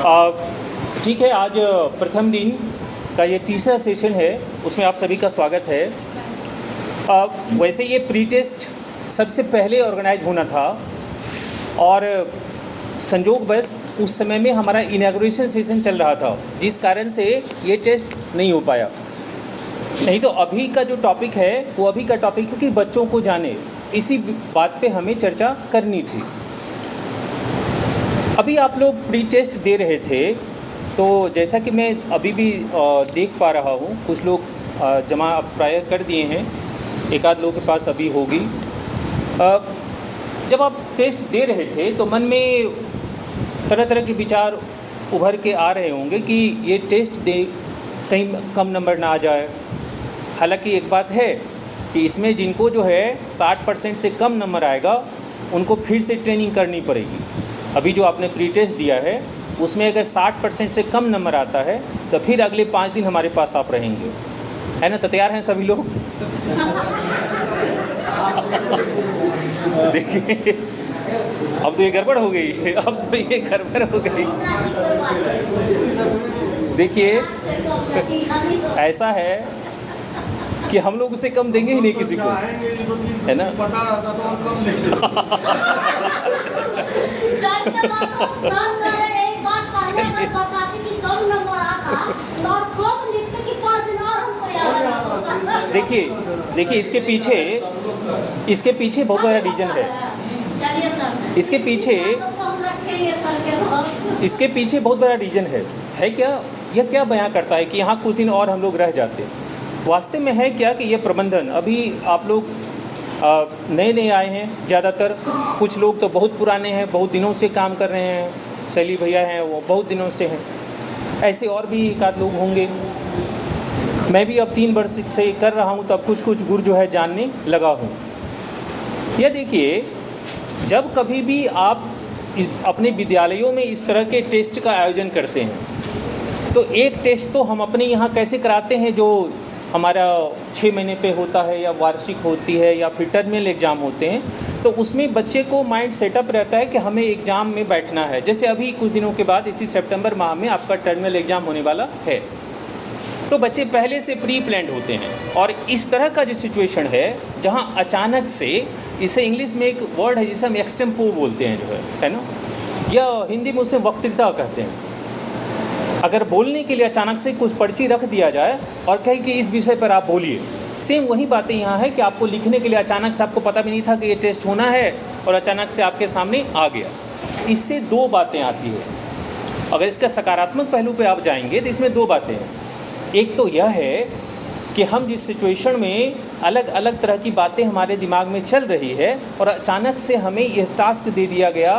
ठीक है, आज प्रथम दिन का ये तीसरा सेशन है, उसमें आप सभी का स्वागत है। वैसे ये प्री टेस्ट सबसे पहले ऑर्गेनाइज होना था और संयोगवश उस समय में हमारा इनॉग्रेशन सेशन चल रहा था, जिस कारण से ये टेस्ट नहीं हो पाया। नहीं तो अभी का जो टॉपिक है वो अभी का टॉपिक है कि बच्चों को जाने, इसी बात पे हमें चर्चा करनी थी। अभी आप लोग प्री टेस्ट दे रहे थे, तो जैसा कि मैं अभी भी देख पा रहा हूँ, कुछ लोग जमा प्राय कर दिए हैं, एक आध लोगों के पास अभी होगी। जब आप टेस्ट दे रहे थे तो मन में तरह तरह के विचार उभर के आ रहे होंगे कि ये टेस्ट दे कहीं कम नंबर ना आ जाए। हालांकि एक बात है कि इसमें जिनको जो है 60% से कम नंबर आएगा उनको फिर से ट्रेनिंग करनी पड़ेगी। अभी जो आपने प्री टेस्ट दिया है उसमें अगर 60% से कम नंबर आता है तो फिर अगले 5 दिन हमारे पास आप रहेंगे, है ना? तो तैयार हैं सभी लोग? देखिए, अब तो ये गड़बड़ हो गई, अब तो ये गड़बड़ हो गई। देखिए, ऐसा है कि हम लोग उसे कम देंगे ही नहीं किसी को, है ना? देखिए इसके पीछे बहुत बड़ा रीजन है। इसके पीछे बहुत बड़ा रीजन है क्या? यह क्या बयां करता है कि यहाँ कुछ दिन और हम लोग रह जाते। वास्तव में है क्या कि ये प्रबंधन, अभी आप लोग नए नए आए हैं ज़्यादातर, कुछ लोग तो बहुत पुराने हैं, बहुत दिनों से काम कर रहे हैं। शैली भैया हैं, वो बहुत दिनों से हैं, ऐसे और भी एक आध लोग होंगे। मैं भी अब 3 वर्ष से कर रहा हूँ, तब कुछ गुर जो है जानने लगा हूँ। यह देखिए, जब कभी भी आप अपने विद्यालयों में इस तरह के टेस्ट का आयोजन करते हैं तो एक टेस्ट तो हम अपने यहाँ कैसे कराते हैं, जो हमारा 6 महीने पे होता है या वार्षिक होती है या फिर टर्मिनल एग्ज़ाम होते हैं, तो उसमें बच्चे को माइंड सेटअप रहता है कि हमें एग्ज़ाम में बैठना है। जैसे अभी कुछ दिनों के बाद इसी सितंबर माह में आपका टर्मिनल एग्ज़ाम होने वाला है, तो बच्चे पहले से प्री प्लान्ड होते हैं। और इस तरह का जो सिचुएशन है जहाँ अचानक से, इसे इंग्लिश में एक वर्ड है जिसे हम एक्सटेम्पो बोलते हैं, जो है ना, या हिंदी में उसे वक्तृता कहते हैं। अगर बोलने के लिए अचानक से कुछ पर्ची रख दिया जाए और कहे कि इस विषय पर आप बोलिए, सेम वही बातें यहाँ है कि आपको लिखने के लिए अचानक से आपको पता भी नहीं था कि ये टेस्ट होना है और अचानक से आपके सामने आ गया। इससे 2 बातें आती है। अगर इसका सकारात्मक पहलू पे आप जाएंगे तो इसमें 2 बातें हैं। एक तो यह है कि हम जिस सिचुएशन में अलग अलग तरह की बातें हमारे दिमाग में चल रही है और अचानक से हमें यह टास्क दे दिया गया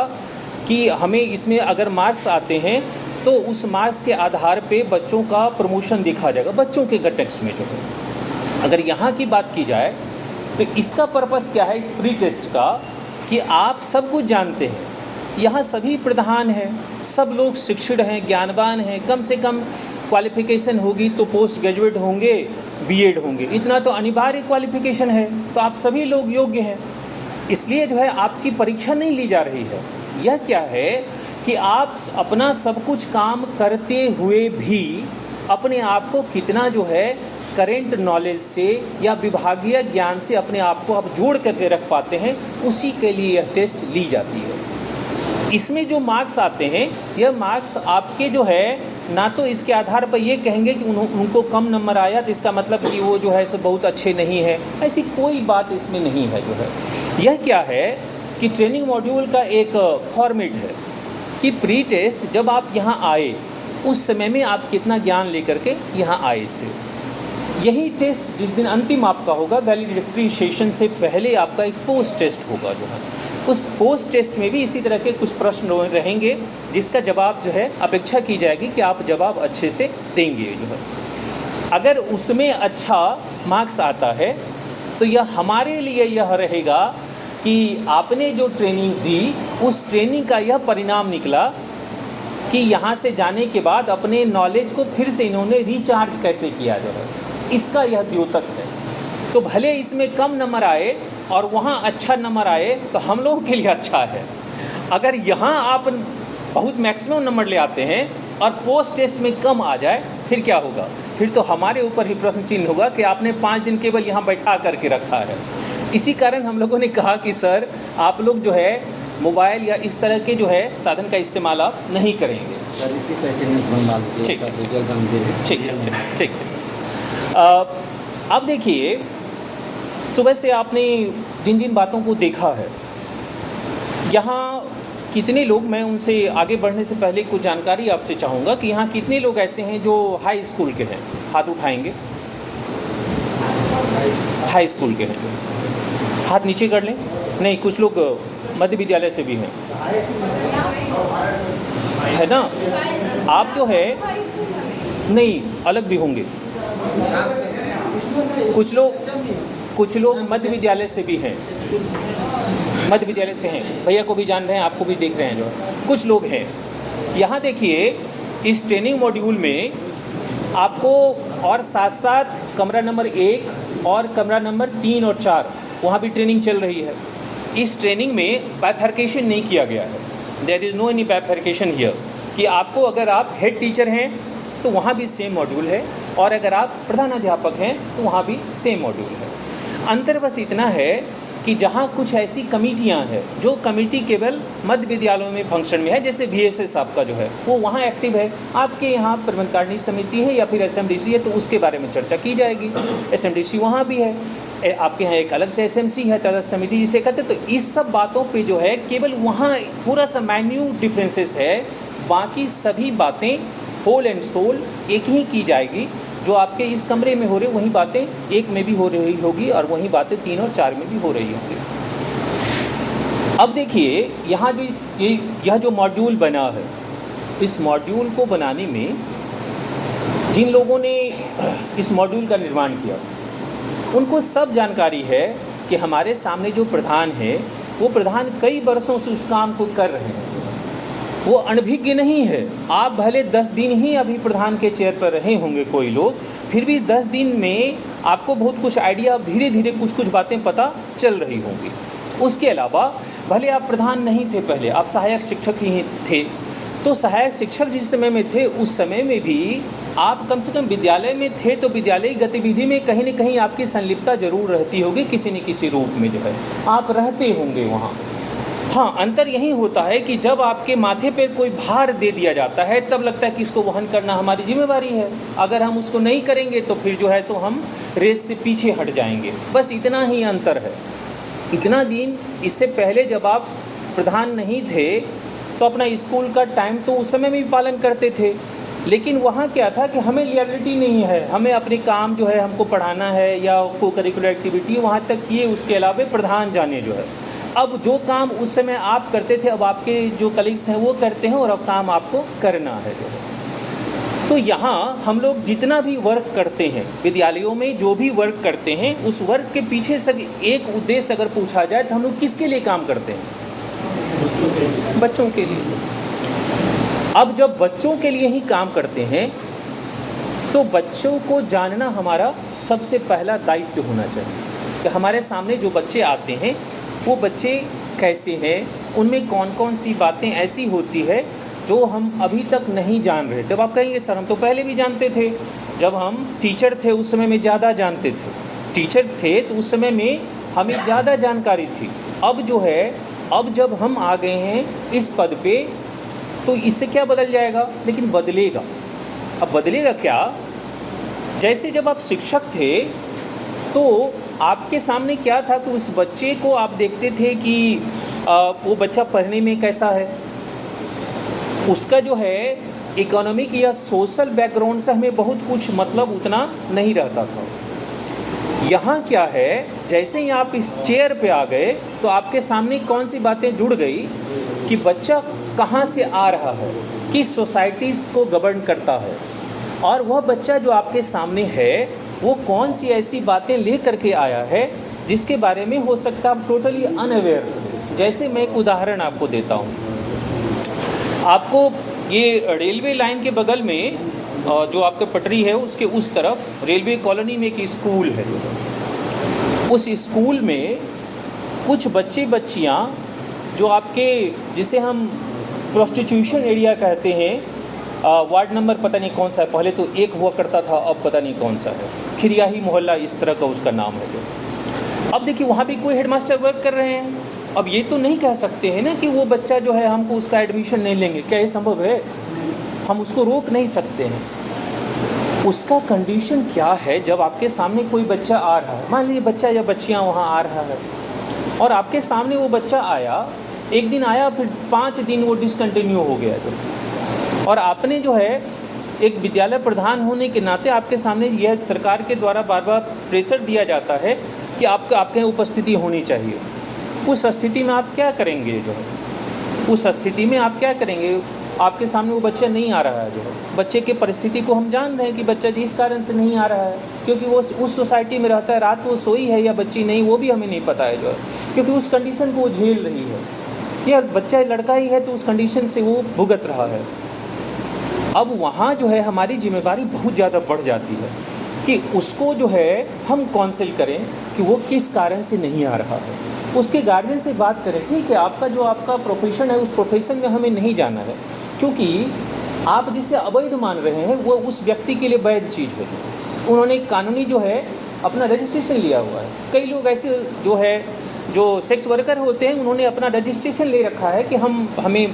कि हमें इसमें अगर मार्क्स आते हैं तो उस मार्क्स के आधार पे बच्चों का प्रमोशन देखा जाएगा, बच्चों के कंटेक्स्ट में जो है। अगर यहाँ की बात की जाए तो इसका पर्पस क्या है इस प्री टेस्ट का, कि आप सब कुछ जानते हैं, यहाँ सभी प्रधान हैं, सब लोग शिक्षित हैं, ज्ञानवान हैं, कम से कम क्वालिफ़िकेशन होगी तो पोस्ट ग्रेजुएट होंगे, बीएड होंगे, इतना तो अनिवार्य क्वालिफ़िकेशन है, तो आप सभी लोग योग्य हैं। इसलिए जो है आपकी परीक्षा नहीं ली जा रही है। यह क्या है कि आप अपना सब कुछ काम करते हुए भी अपने आप को कितना जो है करेंट नॉलेज से या विभागीय ज्ञान से अपने आप को आप जोड़ करके रख पाते हैं, उसी के लिए यह टेस्ट ली जाती है। इसमें जो मार्क्स आते हैं, यह मार्क्स आपके जो है ना तो इसके आधार पर ये कहेंगे कि उनको कम नंबर आया तो इसका मतलब कि वो जो है सो बहुत अच्छे नहीं है, ऐसी कोई बात इसमें नहीं है। जो है यह क्या है कि ट्रेनिंग मॉड्यूल का एक फॉर्मेट है कि प्री टेस्ट जब आप यहाँ आए उस समय में आप कितना ज्ञान लेकर के यहाँ आए थे। यही टेस्ट जिस दिन अंतिम आपका होगा, वैलिडिटी सेशन से पहले आपका एक पोस्ट टेस्ट होगा। जो है उस पोस्ट टेस्ट में भी इसी तरह के कुछ प्रश्न रहेंगे जिसका जवाब जो है अपेक्षा की जाएगी कि आप जवाब अच्छे से देंगे। जो है अगर उसमें अच्छा मार्क्स आता है तो यह हमारे लिए यह रहेगा कि आपने जो ट्रेनिंग दी उस ट्रेनिंग का यह परिणाम निकला कि यहाँ से जाने के बाद अपने नॉलेज को फिर से इन्होंने रिचार्ज कैसे किया जाए, इसका यह द्योतक है। तो भले इसमें कम नंबर आए और वहाँ अच्छा नंबर आए तो हम लोगों के लिए अच्छा है। अगर यहाँ आप बहुत मैक्सिमम नंबर ले आते हैं और पोस्ट टेस्ट में कम आ जाए, फिर क्या होगा? फिर तो हमारे ऊपर ही प्रश्न चिन्ह होगा कि आपने 5 दिन केवल यहाँ बैठा करके रखा है। इसी कारण हम लोगों ने कहा कि सर आप लोग जो है मोबाइल या इस तरह के जो है साधन का इस्तेमाल आप नहीं करेंगे। सर इसी पे अटेंडेंस बनवा लीजिए। ठीक, सर, ठीक, रिजल्ट हम दे देंगे। ठीक ठीक ठीक ठीक ठीक। अब देखिए, सुबह से आपने जिन जिन बातों को देखा है, यहाँ कितने लोग, मैं उनसे आगे बढ़ने से पहले कुछ जानकारी आपसे चाहूँगा कि यहाँ कितने लोग ऐसे हैं जो हाई स्कूल के हैं? हाथ उठाएंगे। हाई स्कूल के हैं, हाथ नीचे कर लें। नहीं, कुछ लोग मध्य विद्यालय से भी हैं, है ना? आप जो है नहीं, अलग भी होंगे। कुछ लोग मध्य विद्यालय से भी हैं, मध्य विद्यालय से हैं। भैया को भी जान रहे हैं, आपको भी देख रहे हैं, जो कुछ लोग हैं। यहाँ देखिए, इस ट्रेनिंग मॉड्यूल में आपको और साथ साथ कमरा नंबर 1 और कमरा नंबर 3 और 4 वहाँ भी ट्रेनिंग चल रही है। इस ट्रेनिंग में बाइफर्केशन नहीं किया गया है। There is no any bifurcation here कि आपको अगर आप हेड टीचर हैं तो वहाँ भी सेम मॉड्यूल है, और अगर आप प्रधानाध्यापक हैं तो वहाँ भी सेम मॉड्यूल है। अंतर बस इतना है कि जहाँ कुछ ऐसी कमिटियाँ हैं जो कमेटी केवल मध्य विद्यालयों में फंक्शन में है, जैसे VSS आपका जो है वो वहाँ एक्टिव है। आपके यहाँ प्रबंधकारिणी समिति है या फिर SMDC है तो उसके बारे में चर्चा की जाएगी। SMDC वहाँ भी है, आपके यहाँ एक अलग से SMC है, तदर्थ समिति जिसे कहते हैं। तो इस सब बातों पे जो है केवल वहाँ थोड़ा सा माइन्यूट डिफरेंसेस है, बाकी सभी बातें होल एंड सोल एक ही की जाएगी। जो आपके इस कमरे में हो रही वही बातें 1 में भी हो रही होगी और वही बातें 3 और 4 में भी हो रही होंगी। अब देखिए, यहाँ जो यह जो मॉड्यूल बना है, इस मॉड्यूल को बनाने में जिन लोगों ने इस मॉड्यूल का निर्माण किया उनको सब जानकारी है कि हमारे सामने जो प्रधान है वो प्रधान कई वर्षों से उस काम को कर रहे हैं। वो अनभिज्ञ नहीं है। आप भले 10 दिन ही अभी प्रधान के चेयर पर रहे होंगे कोई लोग, फिर भी 10 दिन में आपको बहुत कुछ आइडिया, धीरे धीरे कुछ कुछ बातें पता चल रही होंगी। उसके अलावा भले आप प्रधान नहीं थे, पहले आप सहायक शिक्षक ही थे, तो सहायक शिक्षक जिस समय में थे उस समय में भी आप कम से कम विद्यालय में थे, तो विद्यालय गतिविधि में कहीं न कहीं आपकी संलिप्तता जरूर रहती होगी, किसी न किसी रूप में जो है आप रहते होंगे वहाँ। हाँ, अंतर यही होता है कि जब आपके माथे पे कोई भार दे दिया जाता है तब लगता है कि इसको वहन करना हमारी जिम्मेवारी है। अगर हम उसको नहीं करेंगे तो फिर जो है सो हम रेस से पीछे हट जाएंगे। बस इतना ही अंतर है। इतना दिन इससे पहले जब आप प्रधान नहीं थे तो अपना स्कूल का टाइम तो उस समय में भी पालन करते थे, लेकिन वहाँ क्या था कि हमें लियबिलिटी नहीं है, हमें अपने काम जो है हमको पढ़ाना है या को करिकुलर एक्टिविटी वहाँ तक किए, उसके अलावा प्रधान जाने जो है। अब जो काम उस समय आप करते थे अब आपके जो कलीग्स हैं वो करते हैं और अब काम आपको करना है जो है। तो यहाँ हम लोग जितना भी वर्क करते हैं विद्यालयों में, जो भी वर्क करते हैं, उस वर्क के पीछे से एक उद्देश्य अगर पूछा जाए तो हम लोग किसके लिए काम करते हैं? बच्चों के लिए। अब जब बच्चों के लिए ही काम करते हैं तो बच्चों को जानना हमारा सबसे पहला दायित्व होना चाहिए कि हमारे सामने जो बच्चे आते हैं वो बच्चे कैसे हैं, उनमें कौन कौन सी बातें ऐसी होती है जो हम अभी तक नहीं जान रहे थे। अब आप कहेंगे सर हम तो पहले भी जानते थे, जब हम टीचर थे उस समय में ज़्यादा जानते थे, टीचर थे तो उस समय में हमें ज़्यादा जानकारी थी। अब जो है, अब जब हम आ गए हैं इस पद पे तो इससे क्या बदल जाएगा? लेकिन बदलेगा। अब बदलेगा क्या? जैसे जब आप शिक्षक थे तो आपके सामने क्या था कि उस बच्चे को आप देखते थे कि वो बच्चा पढ़ने में कैसा है, उसका जो है इकोनॉमिक या सोशल बैकग्राउंड से हमें बहुत कुछ मतलब उतना नहीं रहता था। यहाँ क्या है, जैसे ही आप इस चेयर पे आ गए तो आपके सामने कौन सी बातें जुड़ गई कि बच्चा कहाँ से आ रहा है, किस सोसाइटीज़ को गवर्न करता है, और वह बच्चा जो आपके सामने है वो कौन सी ऐसी बातें ले करके आया है जिसके बारे में हो सकता है आप टोटली अनअवेयर। जैसे मैं एक उदाहरण आपको देता हूँ। आपको ये रेलवे लाइन के बगल में जो आपका पटरी है उसके उस तरफ रेलवे कॉलोनी में एक स्कूल है। उस स्कूल में कुछ बच्चे बच्चियाँ जो आपके जिसे हम प्रोस्टिट्यूशन एरिया कहते हैं। वार्ड नंबर पता नहीं कौन सा है, पहले तो 1 हुआ करता था, अब पता नहीं कौन सा है, खिरियाही मोहल्ला इस तरह का उसका नाम है जो। अब देखिए वहाँ भी कोई हेडमास्टर वर्क कर रहे हैं। अब ये तो नहीं कह सकते हैं ना कि वो बच्चा जो है हमको उसका एडमिशन नहीं लेंगे, क्या ये संभव है? हम उसको रोक नहीं सकते हैं। उसका कंडीशन क्या है? जब आपके सामने कोई बच्चा आ रहा है, मान लीजिए बच्चा या बच्चियाँ वहाँ आ रहा है और आपके सामने वो बच्चा आया, एक दिन आया फिर 5 दिन वो डिसकंटिन्यू हो गया जो, और आपने जो है एक विद्यालय प्रधान होने के नाते आपके सामने यह सरकार के द्वारा बार बार प्रेशर दिया जाता है कि आपके उपस्थिति होनी चाहिए। उस स्थिति में आप क्या करेंगे जो है? उस स्थिति में आप क्या करेंगे? आपके सामने वो बच्चा नहीं आ रहा है जो है, बच्चे की परिस्थिति को हम जान रहे हैं कि बच्चा जिस कारण से नहीं आ रहा है, क्योंकि वो उस सोसाइटी में रहता है, रात को सोई है या बच्ची नहीं वो भी हमें नहीं पता है जो है, क्योंकि उस कंडीशन को वो झेल रही है। या बच्चा लड़का ही है तो उस कंडीशन से वो भुगत रहा है। अब वहाँ जो है हमारी जिम्मेदारी बहुत ज़्यादा बढ़ जाती है कि उसको जो है हम काउंसिल करें कि वो किस कारण से नहीं आ रहा है, उसके गार्जियन से बात करें। ठीक है, आपका प्रोफेशन है, उस प्रोफेशन में हमें नहीं जाना है, क्योंकि आप जिसे अवैध मान रहे हैं वो उस व्यक्ति के लिए वैध चीज़ है। उन्होंने कानूनी जो है अपना रजिस्ट्रेशन लिया हुआ है। कई लोग ऐसे जो सेक्स वर्कर होते हैं उन्होंने अपना रजिस्ट्रेशन ले रखा है कि हमें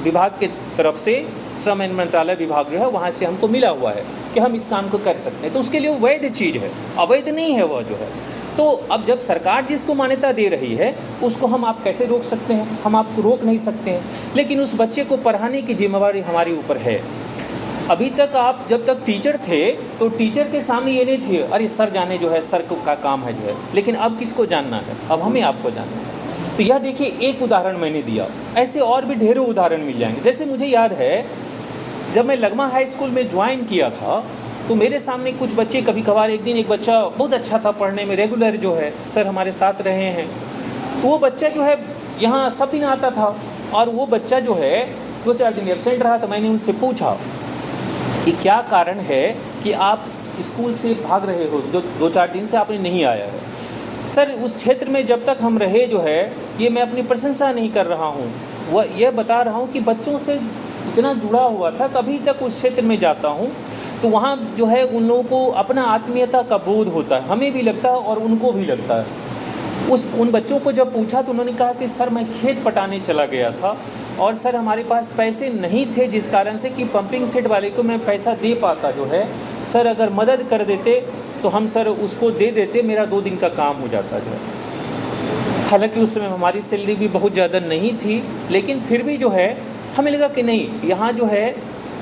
विभाग के तरफ से श्रम एवं मंत्रालय विभाग जो है वहाँ से हमको मिला हुआ है कि हम इस काम को कर सकते हैं, तो उसके लिए वो वैध चीज़ है, अवैध नहीं है वह जो है। तो अब जब सरकार जिसको मान्यता दे रही है उसको आप कैसे रोक सकते हैं? हम आपको रोक नहीं सकते हैं, लेकिन उस बच्चे को पढ़ाने की जिम्मेवारी हमारे ऊपर है। अभी तक आप जब तक टीचर थे तो टीचर के सामने ये नहीं थे अरे सर जाने जो है सर का काम है जो है, लेकिन अब किसको जानना है? अब हमें आपको जानना है। तो यह देखिए एक उदाहरण मैंने दिया, ऐसे और भी ढेरों उदाहरण मिल जाएंगे। जैसे मुझे याद है जब मैं लगमा हाई स्कूल में ज्वाइन किया था तो मेरे सामने कुछ बच्चे, कभी कभार एक दिन एक बच्चा बहुत अच्छा था पढ़ने में, रेगुलर जो है सर हमारे साथ रहे हैं, तो वो बच्चा जो है यहाँ सब दिन आता था और वो बच्चा जो है 2-4 दिन एब्सेंट रहा। तो मैंने उनसे पूछा कि क्या कारण है कि आप स्कूल से भाग रहे हो, 2-4 दिन से आपने नहीं आया है? सर उस क्षेत्र में जब तक हम रहे जो है, ये मैं अपनी प्रशंसा नहीं कर रहा हूँ, वह यह बता रहा हूँ कि बच्चों से इतना जुड़ा हुआ था, कभी तक उस क्षेत्र में जाता हूँ तो वहाँ जो है उन लोगों को अपना आत्मीयता का बोध होता है, हमें भी लगता है और उनको भी लगता है। उन बच्चों को जब पूछा तो उन्होंने कहा कि सर मैं खेत पटाने चला गया था और सर हमारे पास पैसे नहीं थे, जिस कारण से कि पंपिंग सेट वाले को मैं पैसा दे पाता जो है, सर अगर मदद कर देते तो हम सर उसको दे देते, मेरा 2 दिन का काम हो जाता जो है। हालांकि उस समय हमारी सैलरी भी बहुत ज़्यादा नहीं थी, लेकिन फिर भी जो है हमें लगा कि नहीं, यहाँ जो है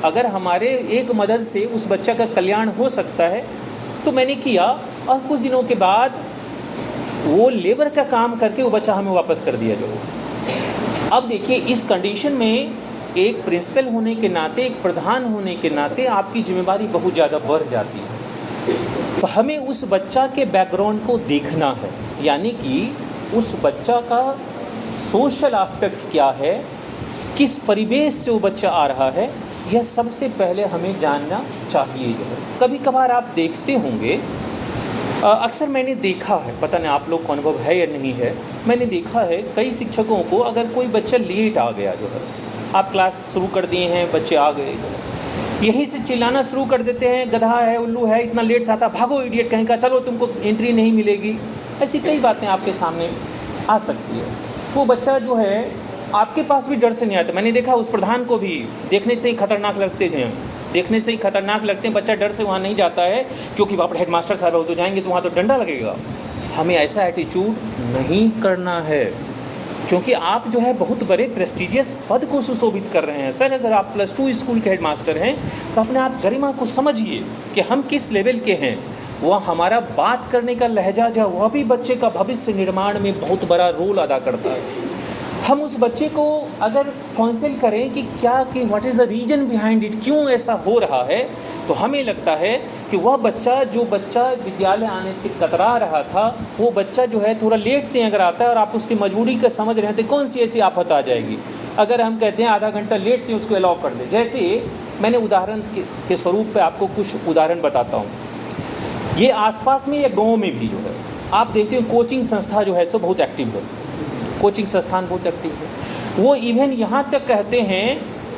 अगर हमारे एक मदद से उस बच्चा का कल्याण हो सकता है तो मैंने किया। और कुछ दिनों के बाद वो लेबर का काम करके वो बच्चा हमें वापस कर दिया जो। अब देखिए इस कंडीशन में एक प्रिंसिपल होने के नाते, एक प्रधान होने के नाते आपकी जिम्मेदारी बहुत ज़्यादा बढ़ जाती है। तो हमें उस बच्चा के बैकग्राउंड को देखना है, यानी कि उस बच्चा का सोशल एस्पेक्ट क्या है, किस परिवेश से वो बच्चा आ रहा है, यह सबसे पहले हमें जानना चाहिए। कभी कभार आप देखते होंगे, अक्सर मैंने देखा है, पता नहीं आप लोग को अनुभव है या नहीं है, मैंने देखा है कई शिक्षकों को अगर कोई बच्चा लेट आ गया जो है, आप क्लास शुरू कर दिए हैं, बच्चे आ गए, यहीं से चिल्लाना शुरू कर देते हैं, गधा है, उल्लू है, इतना लेट से आता, भागो इडियट कहीं का, चलो तुमको एंट्री नहीं मिलेगी। ऐसी कई बातें आपके सामने आ सकती है। वो बच्चा जो है आपके पास भी डर से नहीं आता। मैंने देखा उस प्रधान को भी देखने से ही खतरनाक लगते हैं, बच्चा डर से वहाँ नहीं जाता है, क्योंकि वहाँ पर हेडमास्टर साहब हो तो जाएंगे तो वहाँ तो डंडा लगेगा। हमें ऐसा एटीट्यूड नहीं करना है, क्योंकि आप जो है बहुत बड़े प्रेस्टिजियस पद को सुशोभित कर रहे हैं। सर अगर आप +2 स्कूल के हेडमास्टर हैं तो अपने आप गरिमा को समझिए कि हम किस लेवल के हैं। वह हमारा बात करने का लहजा जो है वह भी बच्चे का भविष्य निर्माण में बहुत बड़ा रोल अदा करता है। हम उस बच्चे को अगर काउंसिल करें कि what is the reason behind it, क्यों ऐसा हो रहा है, तो हमें लगता है कि वह बच्चा जो विद्यालय आने से कतरा रहा था, वो बच्चा जो है थोड़ा लेट से अगर आता है और आप उसकी मजबूरी का समझ रहे हैं तो कौन सी ऐसी आफत आ जाएगी अगर हम कहते हैं आधा घंटा लेट से उसको अलाउ कर दें। जैसे मैंने उदाहरण के स्वरूप पे आपको कुछ उदाहरण बताता हूँ। ये आसपास में या गाँव में भी जो है आप देखते हैं कोचिंग संस्था जो है सो बहुत एक्टिव है, कोचिंग संस्थान बहुत एक्टिव है। वो इवन यहाँ तक कहते हैं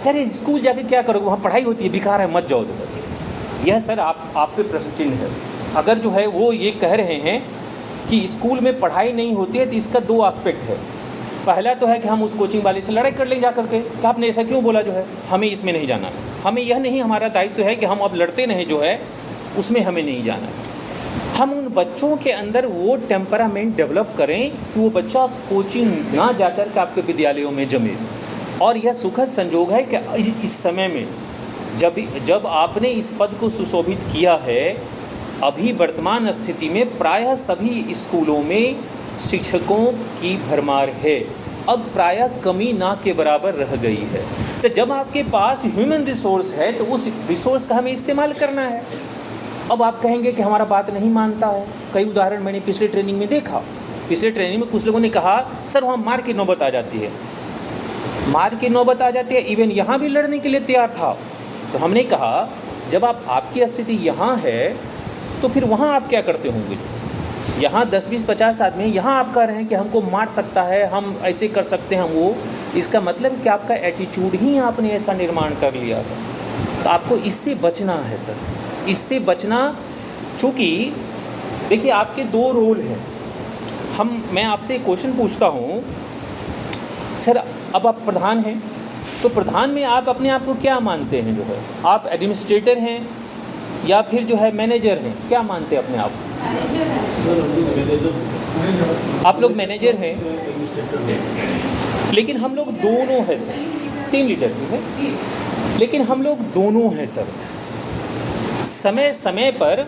अरे स्कूल जाके क्या करोगे, वहाँ पढ़ाई होती है, बेकार है, मत जाओ उधर। यह सर आप पे प्रश्न चिन्ह है। अगर जो है वो ये कह रहे हैं कि स्कूल में पढ़ाई नहीं होती है तो इसका दो एस्पेक्ट है। पहला तो है कि हम उस कोचिंग वाले से लड़ाई कर लें जा करके कि आपने ऐसा क्यों बोला, जो है हमें इसमें नहीं जाना है, हमें यह नहीं, हमारा दायित्व है कि हम अब लड़ते नहीं, जो है उसमें हमें नहीं जाना है। हम उन बच्चों के अंदर वो टेम्परामेंट डेवलप करें कि वो बच्चा कोचिंग ना जाकर के आपके विद्यालयों में जमे। और यह सुखद संजोग है कि इस समय में जब आपने इस पद को सुशोभित किया है, अभी वर्तमान स्थिति में प्रायः सभी स्कूलों में शिक्षकों की भरमार है। अब प्रायः कमी ना के बराबर रह गई है। तो जब आपके पास ह्यूमन रिसोर्स है तो उस रिसोर्स का हमें इस्तेमाल करना है। अब आप कहेंगे कि हमारा बात नहीं मानता है। कई उदाहरण मैंने पिछले ट्रेनिंग में देखा। पिछले ट्रेनिंग में कुछ लोगों ने कहा सर वहाँ मार की नौबत आ जाती है, मार की नौबत आ जाती है, इवन यहाँ भी लड़ने के लिए तैयार था। तो हमने कहा जब आपकी स्थिति यहाँ है तो फिर वहाँ आप क्या करते होंगे। यहाँ 10, 20, 50 आदमी, यहाँ आप कह रहे हैं कि हमको मार सकता है, हम ऐसे कर सकते हैं, हम वो, इसका मतलब कि आपका एटीट्यूड ही आपने ऐसा निर्माण कर लिया था। तो आपको इससे बचना है सर, इससे बचना। चूँकि देखिए आपके दो रोल हैं। मैं आपसे एक क्वेश्चन पूछता हूँ सर, अब आप प्रधान हैं तो प्रधान में आप अपने आप को क्या मानते हैं, जो है आप एडमिनिस्ट्रेटर हैं या फिर जो है मैनेजर हैं, क्या मानते हैं अपने आप? आप लोग मैनेजर हैं, लेकिन हम लोग दोनों हैं सर। टीम लीडर भी है, लेकिन हम लोग दोनों हैं सर। समय समय पर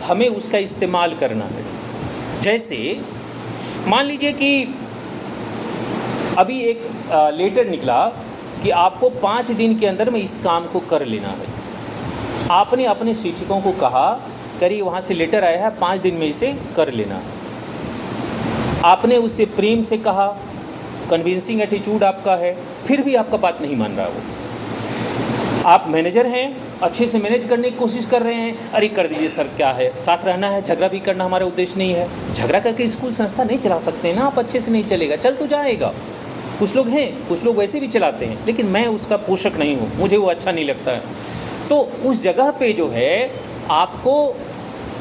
हमें उसका इस्तेमाल करना है। जैसे मान लीजिए कि अभी एक लेटर निकला कि आपको 5 दिन के अंदर में इस काम को कर लेना है। आपने अपने शिक्षकों को कहा करिए, वहाँ से लेटर आया है, 5 दिन में इसे कर लेना। आपने उससे प्रेम से कहा, कन्विंसिंग एटीट्यूड आपका है, फिर भी आपका बात नहीं मान रहा वो। आप मैनेजर हैं, अच्छे से मैनेज करने की कोशिश कर रहे हैं, अरे कर दीजिए सर, क्या है, साथ रहना है, झगड़ा भी करना हमारा उद्देश्य नहीं है। झगड़ा करके स्कूल संस्था नहीं चला सकते ना आप, अच्छे से नहीं चलेगा, चल तो जाएगा। कुछ लोग हैं, कुछ लोग वैसे भी चलाते हैं, लेकिन मैं उसका पोषक नहीं हूँ, मुझे वो अच्छा नहीं लगता है। तो उस जगह पे जो है आपको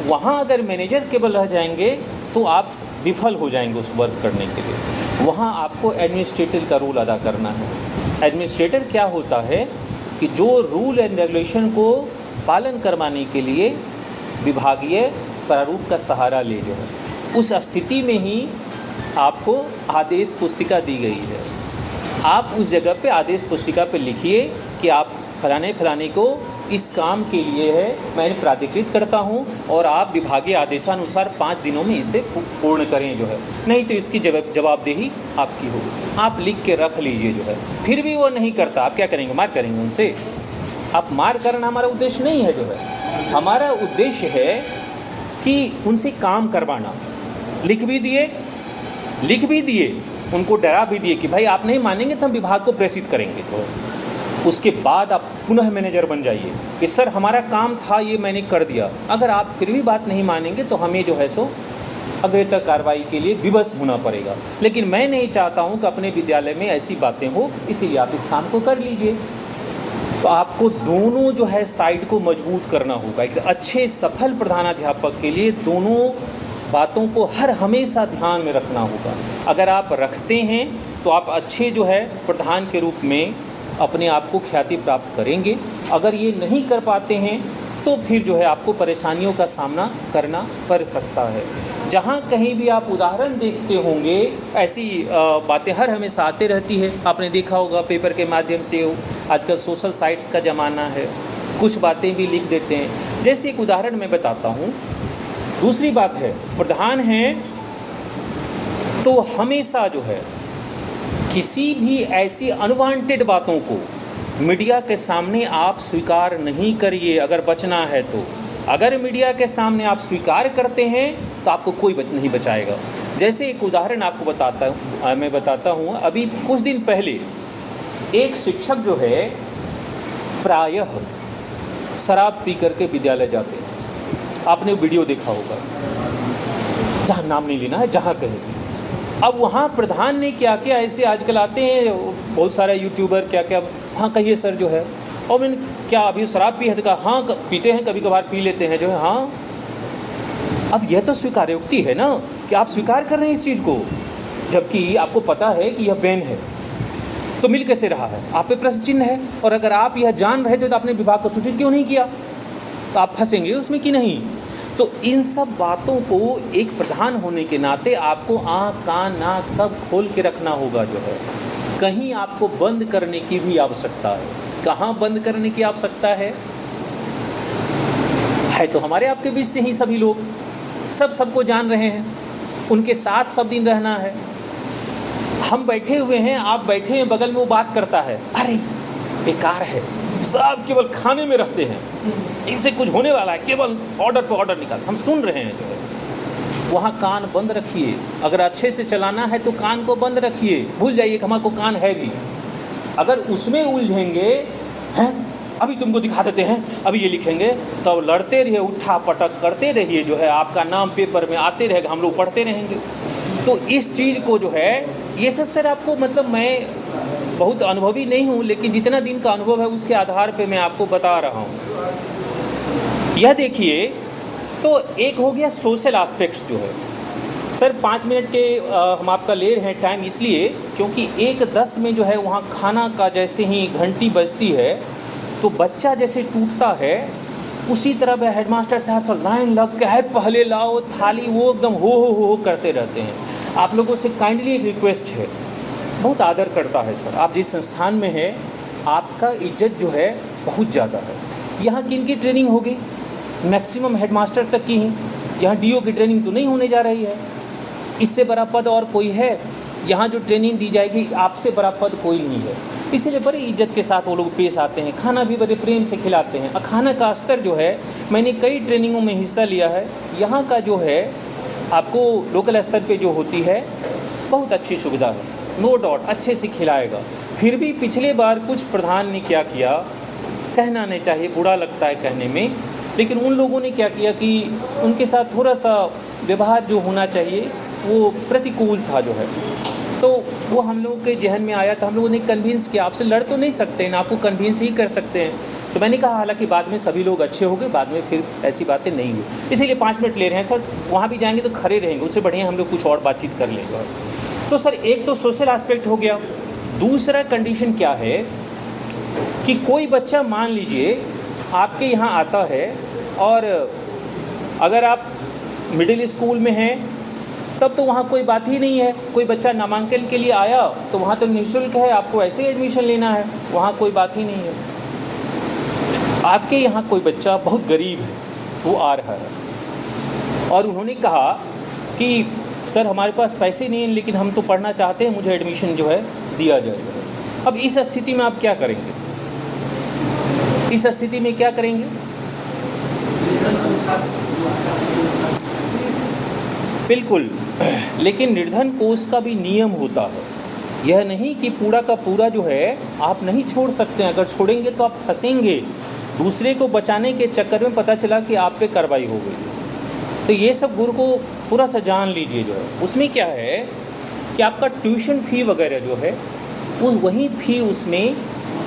वहाँ अगर मैनेजर केवल रह जाएंगे तो आप विफल हो जाएंगे उस वर्क करने के लिए। वहाँ आपको एडमिनिस्ट्रेटर का रोल अदा करना है। एडमिनिस्ट्रेटर क्या होता है कि जो रूल एंड रेगुलेशन को पालन करवाने के लिए विभागीय प्रारूप का सहारा ले, जो है उस स्थिति में ही आपको आदेश पुस्तिका दी गई है। आप उस जगह पे आदेश पुस्तिका पे लिखिए कि आप फलाने को इस काम के लिए है, मैं प्राधिकृत करता हूं और आप विभागीय आदेशानुसार 5 दिनों में इसे पूर्ण करें, जो है नहीं तो इसकी जवाबदेही आपकी होगी। आप लिख के रख लीजिए, जो है फिर भी वो नहीं करता, आप क्या करेंगे, मार करेंगे उनसे। आप मार करना हमारा उद्देश्य नहीं है, जो है हमारा उद्देश्य है कि उनसे काम करवाना। लिख भी दिए, उनको डरा भी दिए कि भाई आप नहीं मानेंगे तो हम विभाग को प्रेषित करेंगे। तो उसके बाद आप पुनः मैनेजर बन जाइए कि सर हमारा काम था ये, मैंने कर दिया। अगर आप फिर भी बात नहीं मानेंगे तो हमें जो है सो अग्रेतर कार्रवाई के लिए विवश होना पड़ेगा। लेकिन मैं नहीं चाहता हूँ कि अपने विद्यालय में ऐसी बातें हो, इसीलिए आप इस काम को कर लीजिए। तो आपको दोनों जो है साइड को मजबूत करना होगा। एक अच्छे सफल प्रधानाध्यापक के लिए दोनों बातों को हर हमेशा ध्यान में रखना होगा। अगर आप रखते हैं तो आप अच्छे जो है प्रधान के रूप में अपने आप को ख्याति प्राप्त करेंगे। अगर ये नहीं कर पाते हैं तो फिर जो है आपको परेशानियों का सामना करना पड़ सकता है। जहाँ कहीं भी आप उदाहरण देखते होंगे ऐसी बातें हर हमेशा आते रहती है। आपने देखा होगा पेपर के माध्यम से, आजकल सोशल साइट्स का ज़माना है, कुछ बातें भी लिख देते हैं। जैसे एक उदाहरण मैं बताता हूँ। दूसरी बात है, प्रधान हैं तो हमेशा जो है किसी भी ऐसी अनवांटेड बातों को मीडिया के सामने आप स्वीकार नहीं करिए। अगर बचना है तो अगर मीडिया के सामने आप स्वीकार करते हैं तो आपको कोई नहीं बचाएगा। जैसे एक उदाहरण आपको मैं बताता हूँ। अभी कुछ दिन पहले एक शिक्षक जो है प्रायः शराब पी करके विद्यालय जाते हैं। आपने वीडियो देखा होगा, जहाँ नाम नहीं लेना है, जहाँ कहीं भी अब वहाँ प्रधान ने क्या किया, ऐसे आजकल आते हैं बहुत सारे यूट्यूबर क्या क्या, हाँ कहिए सर जो है, और मैंने क्या अभी शराब पी है, तो कहा हाँ पीते हैं, कभी कभार पी लेते हैं जो है। हाँ, अब यह तो स्वीकार्योक्ति है ना कि आप स्वीकार कर रहे हैं इस चीज़ को, जबकि आपको पता है कि यह बैन है, तो मिल कैसे रहा है? आप पे प्रश्न चिन्ह है। और अगर आप यह जान रहे थे तो आपने विभाग को सूचित क्यों नहीं किया? तो आप फंसेंगे उसमें कि नहीं? तो इन सब बातों को एक प्रधान होने के नाते आपको आँख कान नाक सब खोल के रखना होगा जो है। कहीं आपको बंद करने की भी आवश्यकता है। कहाँ बंद करने की आवश्यकता है तो हमारे आपके बीच से ही सभी लोग सबको जान रहे हैं, उनके साथ सब दिन रहना है। हम बैठे हुए हैं, आप बैठे हैं बगल में, वो बात करता है, अरे बेकार है, सब केवल खाने में रहते हैं, इनसे कुछ होने वाला है, केवल ऑर्डर पे ऑर्डर निकाल। हम सुन रहे हैं जो है। वहाँ कान बंद रखिए। अगर अच्छे से चलाना है तो कान को बंद रखिए, भूल जाइए कि हमारे को कान है भी। अगर उसमें उलझेंगे, हैं अभी तुमको दिखा देते हैं, अभी ये लिखेंगे, तो लड़ते रहिए, उठा पटक करते रहिए जो है, आपका नाम पेपर में आते रहेगा, हम लोग पढ़ते रहेंगे। तो इस चीज़ को जो है, ये सब सर आपको, मतलब मैं बहुत अनुभवी नहीं हूँ, लेकिन जितना दिन का अनुभव है उसके आधार पे मैं आपको बता रहा हूँ। यह देखिए, तो एक हो गया सोशल एस्पेक्ट्स जो है। सर 5 मिनट के हम आपका ले रहे हैं टाइम, इसलिए क्योंकि 1:10 में जो है वहाँ खाना का जैसे ही घंटी बजती है तो बच्चा जैसे टूटता है, उसी तरह वह हेडमास्टर साहब से लाइन लग के है, पहले लाओ थाली, वो एकदम हो करते रहते हैं। आप लोगों से काइंडली एक रिक्वेस्ट है, बहुत आदर करता है सर, आप जिस संस्थान में हैं आपका इज्जत जो है बहुत ज़्यादा है। यहाँ किन की ट्रेनिंग होगी? मैक्सिमम हेडमास्टर तक की ही। यहाँ डीओ की ट्रेनिंग तो नहीं होने जा रही है। इससे बड़ा पद और कोई है? यहाँ जो ट्रेनिंग दी जाएगी, आपसे बड़ा पद कोई नहीं है। इसीलिए बड़ी इज्जत के साथ वो लोग पेश आते हैं, खाना भी बड़े प्रेम से खिलाते हैं। और खाना का स्तर जो है, मैंने कई ट्रेनिंगों में हिस्सा लिया है, यहाँ का जो है आपको लोकल स्तर पे जो होती है बहुत अच्छी सुविधा है, नो डाउट अच्छे से खिलाएगा। फिर भी पिछले बार कुछ प्रधान ने क्या किया, कहना नहीं चाहिए, बुरा लगता है कहने में, लेकिन उन लोगों ने क्या किया कि उनके साथ थोड़ा सा व्यवहार जो होना चाहिए वो प्रतिकूल था जो है। तो वो हम लोगों के जहन में आया, तो हम लोगों ने कन्विंस किया, आपसे लड़ तो नहीं सकते हैं ना, आपको कन्विंस ही कर सकते हैं। तो मैंने कहा, हालांकि बाद में सभी लोग अच्छे हो गए, बाद में फिर ऐसी बातें नहीं हुई, इसीलिए 5 मिनट ले रहे हैं सर। वहाँ भी जाएंगे तो खड़े रहेंगे, उससे बढ़िया हम लोग कुछ और बातचीत कर लेंगे। तो सर एक तो सोशल एस्पेक्ट हो गया। दूसरा कंडीशन क्या है कि कोई बच्चा मान लीजिए आपके यहाँ आता है, और अगर आप मिडिल स्कूल में हैं तब तो वहाँ कोई बात ही नहीं है। कोई बच्चा नामांकन के लिए आया तो वहाँ तो निःशुल्क है, आपको ऐसे ही एडमिशन लेना है, वहाँ कोई बात ही नहीं है। आपके यहाँ कोई बच्चा बहुत गरीब है, वो आ रहा है और उन्होंने कहा कि सर हमारे पास पैसे नहीं हैं, लेकिन हम तो पढ़ना चाहते हैं, मुझे एडमिशन जो है दिया जाएगा। अब इस स्थिति में आप क्या करेंगे? इस स्थिति में क्या करेंगे? बिल्कुल, लेकिन निर्धन कोष का भी नियम होता है। यह नहीं कि पूरा का पूरा जो है आप नहीं छोड़ सकते हैं, अगर छोड़ेंगे तो आप फंसेंगे। दूसरे को बचाने के चक्कर में पता चला कि आप पे कार्रवाई हो गई। तो ये सब गुरु को थोड़ा सा जान लीजिए जो है। उसमें क्या है कि आपका ट्यूशन फ़ी वगैरह जो है वो वही फ़ी उसमें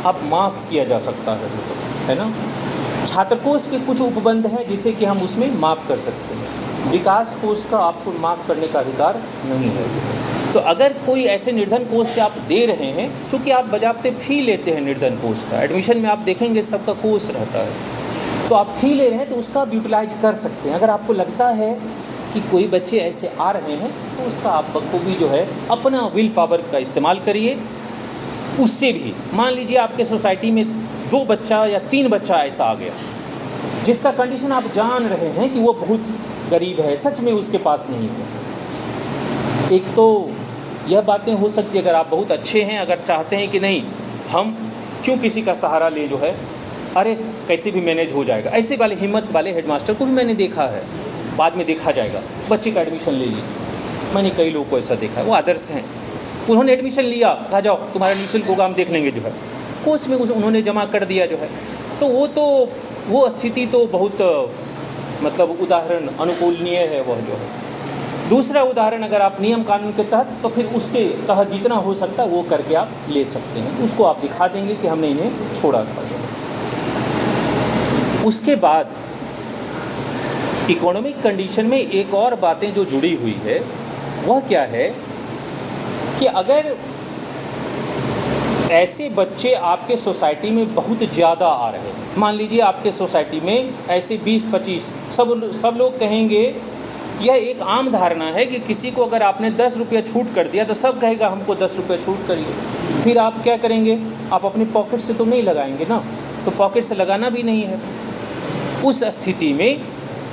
आप माफ़ किया जा सकता है ना। छात्र कोष के कुछ उपबंध हैं जिसे कि हम उसमें माफ़ कर सकते हैं, विकास कोष का आपको माफ़ करने का अधिकार नहीं है। तो अगर कोई ऐसे निर्धन कोष से आप दे रहे हैं, चूँकि आप बजाबते फ़ी लेते हैं निर्धन कोष का, एडमिशन में आप देखेंगे सबका कोष रहता है, तो आप फ़ी ले रहे हैं तो उसका आप यूटिलाइज कर सकते हैं। अगर आपको लगता है कि कोई बच्चे ऐसे आ रहे हैं तो उसका आप बखूबी जो है अपना विल पावर का इस्तेमाल करिए। उससे भी मान लीजिए आपके सोसाइटी में 2 बच्चा या 3 बच्चा ऐसा आ गया जिसका कंडीशन आप जान रहे हैं कि वो बहुत गरीब है, सच में उसके पास नहीं है। एक तो यह बातें हो सकती है, अगर आप बहुत अच्छे हैं, अगर चाहते हैं कि नहीं हम क्यों किसी का सहारा ले जो है, अरे कैसे भी मैनेज हो जाएगा, ऐसे वाले हिम्मत वाले हेडमास्टर को भी मैंने देखा है। बाद में देखा जाएगा, बच्चे का एडमिशन ले लीजिए। मैंने कई लोगों को ऐसा देखा है, वो आदर्श हैं, उन्होंने एडमिशन लिया, कहा जाओ तुम्हारा निःशुल्क होगा, हम देख लेंगे जो है, कोर्स में उन्होंने जमा कर दिया जो है। तो वो स्थिति तो बहुत मतलब उदाहरण अनुकूलनीय है वह जो है। दूसरा उदाहरण, अगर आप नियम कानून के तहत, तो फिर उसके तहत जितना हो सकता है वो करके आप ले सकते हैं, उसको आप दिखा देंगे कि हमने इन्हें छोड़ा था। उसके बाद इकोनॉमिक कंडीशन में एक और बातें जो जुड़ी हुई है वह क्या है कि अगर ऐसे बच्चे आपके सोसाइटी में बहुत ज़्यादा आ रहे हैं, मान लीजिए आपके सोसाइटी में ऐसे 20-25 सब लोग कहेंगे, यह एक आम धारणा है कि किसी को अगर आपने 10 रुपया छूट कर दिया तो सब कहेगा हमको 10 रुपया छूट करिए। फिर आप क्या करेंगे, आप अपनी पॉकेट से तो नहीं लगाएंगे ना, तो पॉकेट से लगाना भी नहीं है। उस स्थिति में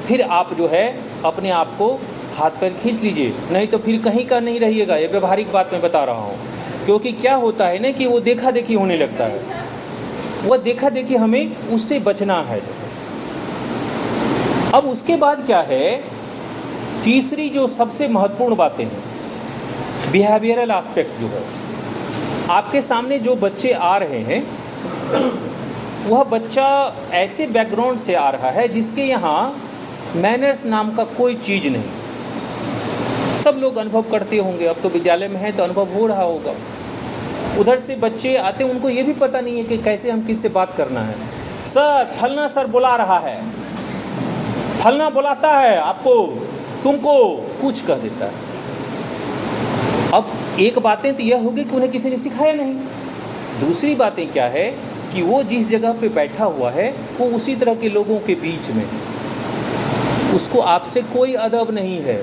फिर आप जो है अपने आप को हाथ पैर खींच लीजिए, नहीं तो फिर कहीं का नहीं रहिएगा। ये व्यवहारिक बात मैं बता रहा हूँ, क्योंकि क्या होता है ना कि वो देखा देखी होने लगता है, वह देखा देखी हमें उससे बचना है। अब उसके बाद क्या है, तीसरी जो सबसे महत्वपूर्ण बातें हैं, बिहेवियरल एस्पेक्ट जो है, आपके सामने जो बच्चे आ रहे हैं वह बच्चा ऐसे बैकग्राउंड से आ रहा है जिसके यहाँ मैनर्स नाम का कोई चीज़ नहीं। सब लोग अनुभव करते होंगे, अब तो विद्यालय में है तो अनुभव हो रहा होगा। उधर से बच्चे आते, उनको ये भी पता नहीं है कि कैसे हम किससे बात करना है। सर फलना सर बुला रहा है, फलना बुलाता है आपको, तुमको कुछ कह देता है। अब एक बातें तो यह होगी कि उन्हें किसी ने सिखाया नहीं। दूसरी बातें क्या है कि वो जिस जगह पे बैठा हुआ है वो उसी तरह के लोगों के बीच में, उसको आपसे कोई अदब नहीं है।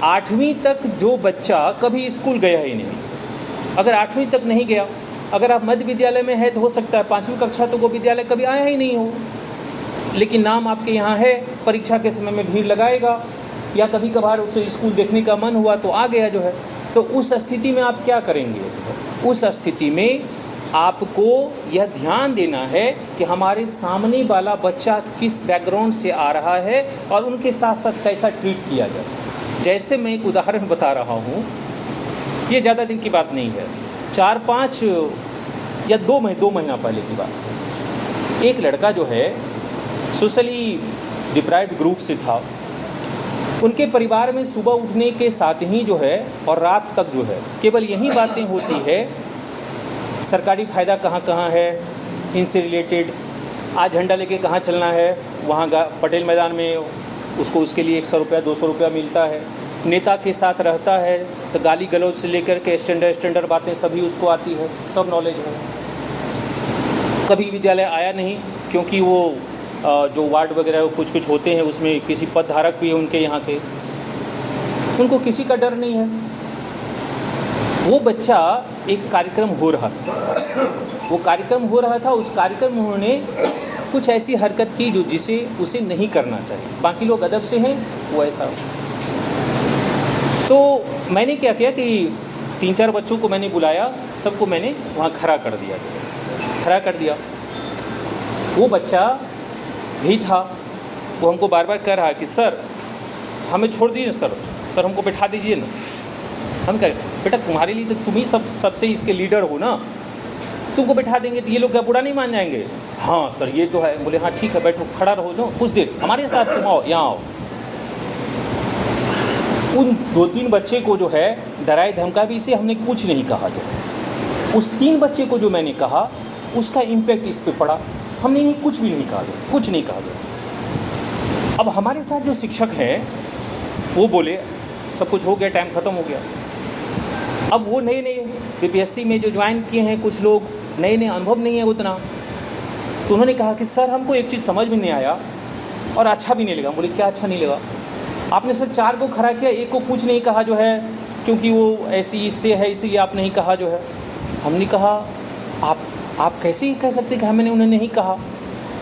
8वीं तक जो बच्चा कभी स्कूल गया ही नहीं, अगर 8वीं तक नहीं गया, अगर आप मध्य विद्यालय में है तो हो सकता है 5वीं कक्षा तो वो विद्यालय कभी आया ही नहीं हो, लेकिन नाम आपके यहाँ है, परीक्षा के समय में भीड़ लगाएगा, या कभी कभार उसे स्कूल देखने का मन हुआ तो आ गया जो है। तो उस स्थिति में आप क्या करेंगे, उस स्थिति में आपको यह ध्यान देना है कि हमारे सामने वाला बच्चा किस बैकग्राउंड से आ रहा है और उनके साथ साथ कैसा ट्रीट किया जाए। जैसे मैं एक उदाहरण बता रहा हूँ, ये ज़्यादा दिन की बात नहीं है, 4-5 या 2 महीना पहले की बात। एक लड़का जो है सोशली डिप्राइव्ड ग्रुप से था। उनके परिवार में सुबह उठने के साथ ही जो है और रात तक जो है केवल यही बातें होती है, सरकारी फ़ायदा कहाँ कहाँ है, इनसे रिलेटेड, आज झंडा लेके कहाँ चलना है, वहाँ पटेल मैदान में उसको उसके लिए 100 रुपया 200 रुपया मिलता है। नेता के साथ रहता है तो गाली गलौज से लेकर के स्टैंडर्ड बातें सभी उसको आती है, सब नॉलेज है। कभी विद्यालय आया नहीं क्योंकि वो जो वार्ड वगैरह कुछ होते हैं उसमें किसी पद धारक भी है उनके यहाँ के, उनको किसी का डर नहीं है। वो बच्चा, एक कार्यक्रम हो रहा था, उस कार्यक्रम में उन्होंने कुछ ऐसी हरकत की जो जिसे उसे नहीं करना चाहिए। बाकी लोग अदब से हैं, वो ऐसा। तो मैंने क्या किया कि 3-4 बच्चों को मैंने बुलाया, सबको मैंने वहाँ खड़ा कर दिया। वो बच्चा भी था, वो हमको बार बार कह रहा कि सर हमें छोड़ दीजिए, सर हमको बैठा दीजिए ना। हम कह बेटा तुम्हारे लिए तो तुम ही सबसे इसके लीडर हो ना, तुमको बैठा देंगे तो ये लोग क्या बुरा नहीं मान जाएंगे। हाँ सर ये तो है। बोले हाँ ठीक है बैठो, खड़ा रहो ना कुछ देर, हमारे साथ तुम आओ, यहाँ आओ। उन 2-3 बच्चे को जो है डराए धमका भी, इसे हमने कुछ नहीं कहा। जो उस 3 बच्चे को जो मैंने कहा उसका इम्पैक्ट इस पर पड़ा। हमने कुछ भी नहीं कहा। अब हमारे साथ जो शिक्षक हैं वो बोले सब कुछ हो गया, टाइम ख़त्म हो गया। अब वो नए बीपीएससी में जो ज्वाइन किए हैं कुछ लोग, नए अनुभव नहीं है उतना, तो उन्होंने कहा कि सर हमको एक चीज़ समझ में नहीं आया और अच्छा भी नहीं लगा। बोले क्या अच्छा नहीं लगा? आपने सर 4 को खड़ा किया, एक को कुछ नहीं कहा जो है, क्योंकि वो ऐसी इससे है इसलिए आप नहीं कहा जो है। हमने कहा आप कैसे ही कह सकते कि हमने उन्हें नहीं कहा?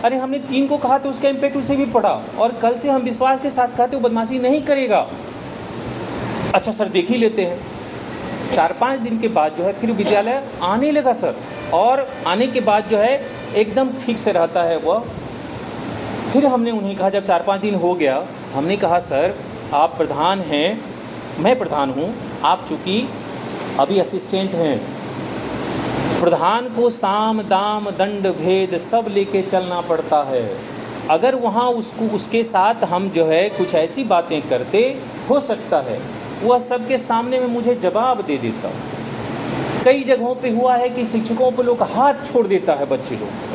अरे हमने 3 को कहा तो उसका इम्पैक्ट उसे भी पड़ा, और कल से हम विश्वास के साथ कहते वो बदमाशी नहीं करेगा। अच्छा सर देख ही लेते हैं। 4-5 दिन के बाद जो है फिर विद्यालय आने लगा सर, और आने के बाद जो है एकदम ठीक से रहता है वह। फिर हमने उन्हें कहा, जब 4-5 दिन हो गया, हमने कहा सर आप प्रधान हैं, मैं प्रधान हूँ, आप चूँकि अभी असिस्टेंट हैं, प्रधान को साम दाम दंड भेद सब लेके चलना पड़ता है। अगर वहाँ उसके साथ हम जो है कुछ ऐसी बातें करते, हो सकता है वह सबके सामने में मुझे जवाब दे देता। कई जगहों पे हुआ है कि शिक्षकों पे लोग हाथ छोड़ देता है बच्चे लोग।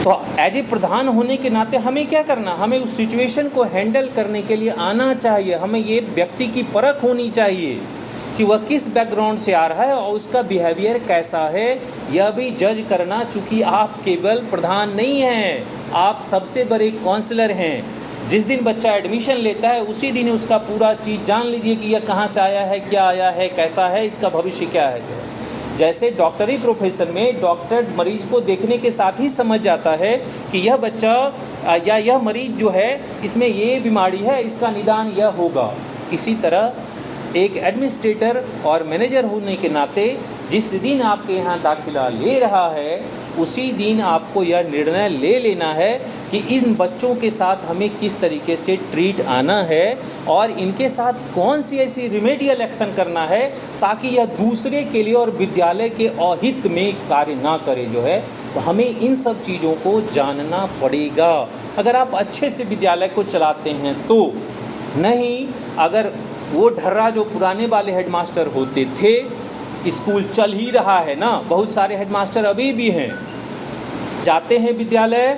तो एज ए प्रधान होने के नाते हमें क्या करना, हमें उस सिचुएशन को हैंडल करने के लिए आना चाहिए। हमें ये व्यक्ति की परख होनी चाहिए कि वह किस बैकग्राउंड से आ रहा है और उसका बिहेवियर कैसा है, यह भी जज करना। चूँकि आप केवल प्रधान नहीं हैं, आप सबसे बड़े काउंसलर हैं। जिस दिन बच्चा एडमिशन लेता है उसी दिन उसका पूरा चीज़ जान लीजिए कि यह कहाँ से आया है, क्या आया है, कैसा है, इसका भविष्य क्या है। जैसे डॉक्टरी प्रोफेशन में डॉक्टर मरीज को देखने के साथ ही समझ जाता है कि यह बच्चा या यह मरीज जो है इसमें ये बीमारी है, इसका निदान यह होगा। इसी तरह एक एडमिनिस्ट्रेटर और मैनेजर होने के नाते जिस दिन आपके यहाँ दाखिला ले रहा है उसी दिन आपको यह निर्णय ले लेना है कि इन बच्चों के साथ हमें किस तरीके से ट्रीट आना है और इनके साथ कौन सी ऐसी रिमेडियल एक्शन करना है ताकि यह दूसरे के लिए और विद्यालय के अहित में कार्य ना करे जो है। तो हमें इन सब चीज़ों को जानना पड़ेगा अगर आप अच्छे से विद्यालय को चलाते हैं तो। नहीं, अगर वो ढर्रा जो पुराने वाले हेडमास्टर होते थे, स्कूल चल ही रहा है ना, बहुत सारे हेडमास्टर अभी भी हैं, जाते हैं विद्यालय,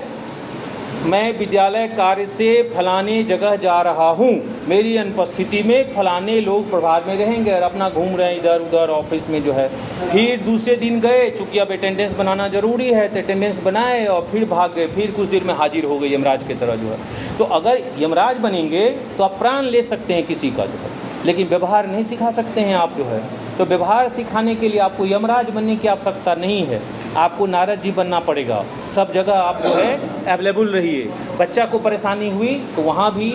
मैं विद्यालय कार्य से फलाने जगह जा रहा हूँ, मेरी अनुपस्थिति में फलाने लोग प्रभार में रहेंगे और अपना घूम रहे हैं इधर उधर ऑफिस में जो है। फिर दूसरे दिन गए, चूँकि अब अटेंडेंस बनाना ज़रूरी है तो अटेंडेंस बनाए और फिर भाग गए, फिर कुछ देर में हाजिर हो गए यमराज की तरह जो है। तो अगर यमराज बनेंगे तो आप प्राण ले सकते हैं किसी का जो है, लेकिन व्यवहार नहीं सिखा सकते हैं आप जो है। तो व्यवहार सिखाने के लिए आपको यमराज बनने की आवश्यकता नहीं है, आपको नारद जी बनना पड़ेगा। सब जगह आप जो है अवेलेबल रहिए। बच्चा को परेशानी हुई तो वहाँ भी,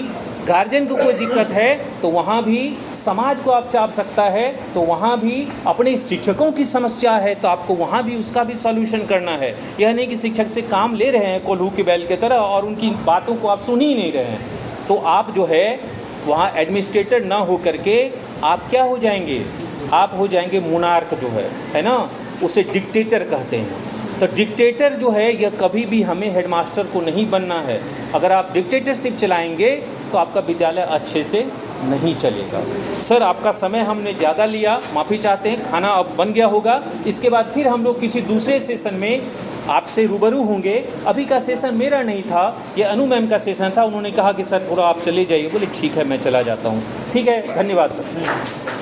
गार्जियन को कोई दिक्कत है तो वहाँ भी, समाज को आपसे आवश्यकता है तो वहाँ भी, अपने शिक्षकों की समस्या है तो आपको वहाँ भी उसका भी सॉल्यूशन करना है। यह नहीं कि शिक्षक से काम ले रहे हैं कोल्हू की बैल की तरह और उनकी बातों को आप सुन ही नहीं रहे हैं। तो आप जो है वहाँ एडमिनिस्ट्रेटर ना हो करके आप क्या हो जाएंगे, आप हो जाएंगे मोनार्क जो है ना, उसे डिक्टेटर कहते हैं। तो डिक्टेटर जो है यह कभी भी हमें हेडमास्टर को नहीं बनना है। अगर आप डिक्टेटरशिप चलाएंगे तो आपका विद्यालय अच्छे से नहीं चलेगा। सर आपका समय हमने ज़्यादा लिया, माफ़ी चाहते हैं, खाना अब बन गया होगा। इसके बाद फिर हम लोग किसी दूसरे सेशन में आपसे रूबरू होंगे। अभी का सेशन मेरा नहीं था, ये अनु मैम का सेशन था। उन्होंने कहा कि सर थोड़ा आप चले जाइए, बोले ठीक है मैं चला जाता हूँ। ठीक है, धन्यवाद सर।